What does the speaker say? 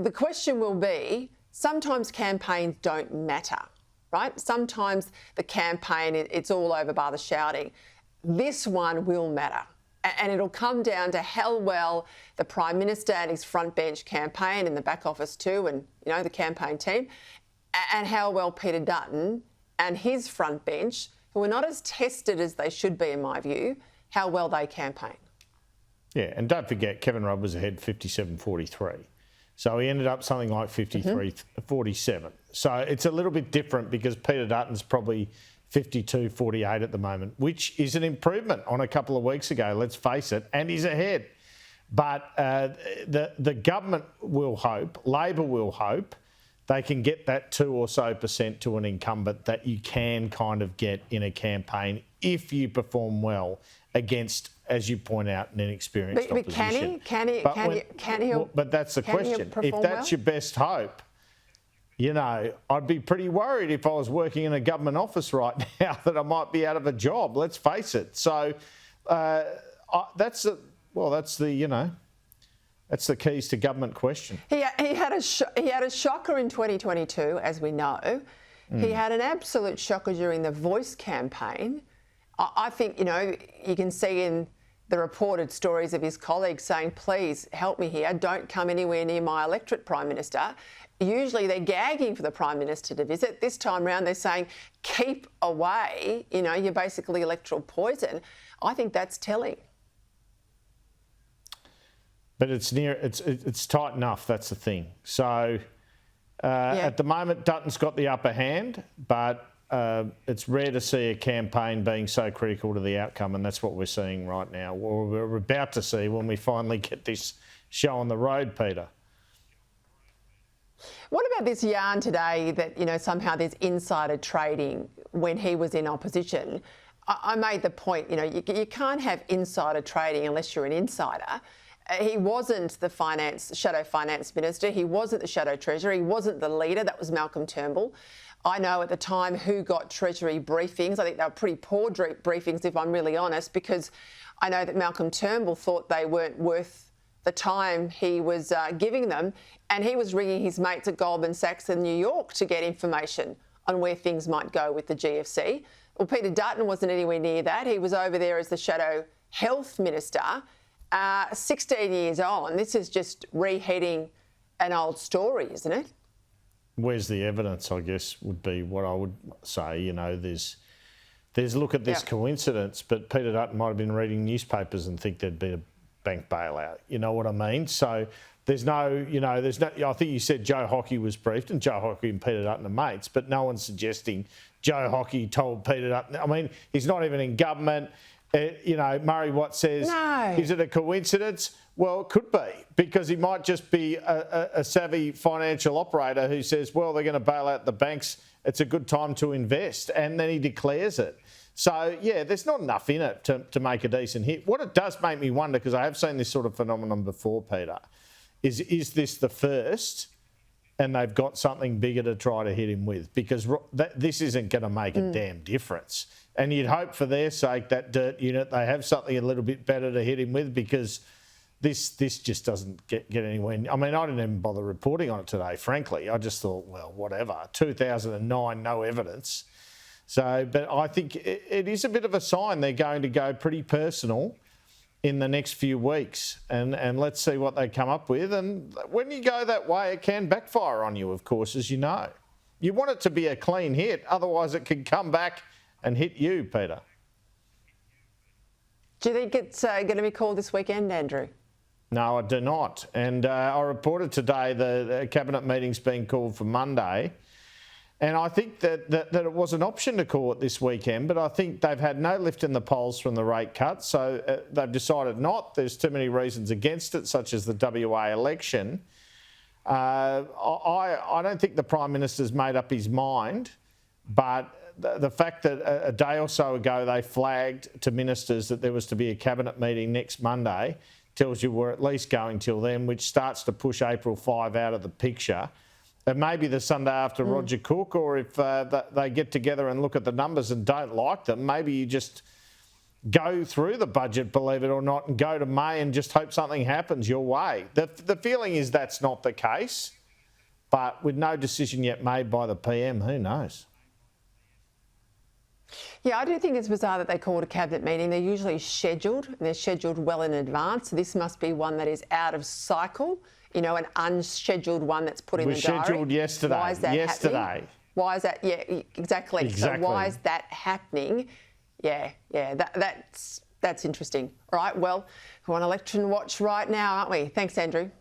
the question will be, sometimes campaigns don't matter, right? Sometimes the campaign, it's all over by the shouting. This one will matter. And it'll come down to how well the Prime Minister and his front bench campaign, and the back office too, and, you know, the campaign team, and how well Peter Dutton and his front bench, who are not as tested as they should be, in my view, how well they campaign. Yeah, and don't forget, Kevin Rudd was ahead 57-43. So he ended up something like 53-47. So it's a little bit different because Peter Dutton's probably 52-48 at the moment, which is an improvement on a couple of weeks ago, let's face it, and he's ahead. But the government will hope, Labor will hope, they can get that 2% or so to an incumbent that you can kind of get in a campaign if you perform well against, as you point out, an inexperienced opposition. Can he? But that's the question. If that's your best hope, you know, I'd be pretty worried if I was working in a government office right now that I might be out of a job. Let's face it. So that's the keys to government question. He had a shocker in 2022, as we know. He had an absolute shocker during the Voice campaign. I think, you know, you can see in the reported stories of his colleagues saying, please help me here, don't come anywhere near my electorate, Prime Minister. Usually they're gagging for the Prime Minister to visit. This time round they're saying, keep away, you know, you're basically electoral poison. I think that's telling. But it's tight enough, that's the thing. So at the moment, Dutton's got the upper hand, but it's rare to see a campaign being so critical to the outcome, and that's what we're seeing right now. Or we're about to see when we finally get this show on the road, Peter. What about this yarn today that, you know, somehow there's insider trading when he was in opposition? I made the point, you know, you can't have insider trading unless you're an insider. He wasn't the shadow finance minister. He wasn't the shadow treasurer. He wasn't the leader. That was Malcolm Turnbull. I know at the time who got Treasury briefings. I think they were pretty poor briefings, if I'm really honest, because I know that Malcolm Turnbull thought they weren't worth the time he was giving them, and he was ringing his mates at Goldman Sachs in New York to get information on where things might go with the GFC. Well, Peter Dutton wasn't anywhere near that. He was over there as the shadow health minister. 16 years on, this is just reheating an old story, isn't it? Where's the evidence, I guess, would be what I would say. You know, there's look at this coincidence, but Peter Dutton might have been reading newspapers and think there'd be a bank bailout. You know what I mean? So I think you said Joe Hockey was briefed, and Joe Hockey and Peter Dutton are mates, but no one's suggesting Joe Hockey told Peter Dutton. I mean, he's not even in government. Murray Watt says, no. Is it a coincidence? Well, it could be, because he might just be a savvy financial operator who says, well, they're going to bail out the banks. It's a good time to invest. And then he declares it. So, yeah, there's not enough in it to make a decent hit. What it does make me wonder, because I have seen this sort of phenomenon before, Peter, is this the first and they've got something bigger to try to hit him with? Because this isn't going to make a damn difference. And you'd hope for their sake, that dirt unit, they have something a little bit better to hit him with, because this just doesn't get anywhere. I mean, I didn't even bother reporting on it today, frankly. I just thought, well, whatever. 2009, no evidence. So, but I think it is a bit of a sign they're going to go pretty personal in the next few weeks, and let's see what they come up with. And when you go that way, it can backfire on you, of course, as you know. You want it to be a clean hit, otherwise it can come back and hit you, Peter. Do you think it's going to be called this weekend, Andrew? No, I do not. And I reported today the cabinet meeting's been called for Monday. And I think that it was an option to call it this weekend, but I think they've had no lift in the polls from the rate cut, so they've decided not. There's too many reasons against it, such as the WA election. I don't think the Prime Minister's made up his mind, but the fact that a day or so ago they flagged to ministers that there was to be a cabinet meeting next Monday tells you we're at least going till then, which starts to push April 5 out of the picture. And maybe the Sunday after Roger Cook, or if they get together and look at the numbers and don't like them, maybe you just go through the budget, believe it or not, and go to May and just hope something happens your way. The feeling is that's not the case, but with no decision yet made by the PM, who knows? Yeah, I do think it's bizarre that they called a cabinet meeting. They're usually scheduled, and they're scheduled well in advance. So this must be one that is out of cycle, you know, an unscheduled one that's put in the diary. We scheduled yesterday. Why is that happening? Why is that? Yeah, exactly. So why is that happening? Yeah, that's interesting. All right, well, we're on election watch right now, aren't we? Thanks, Andrew.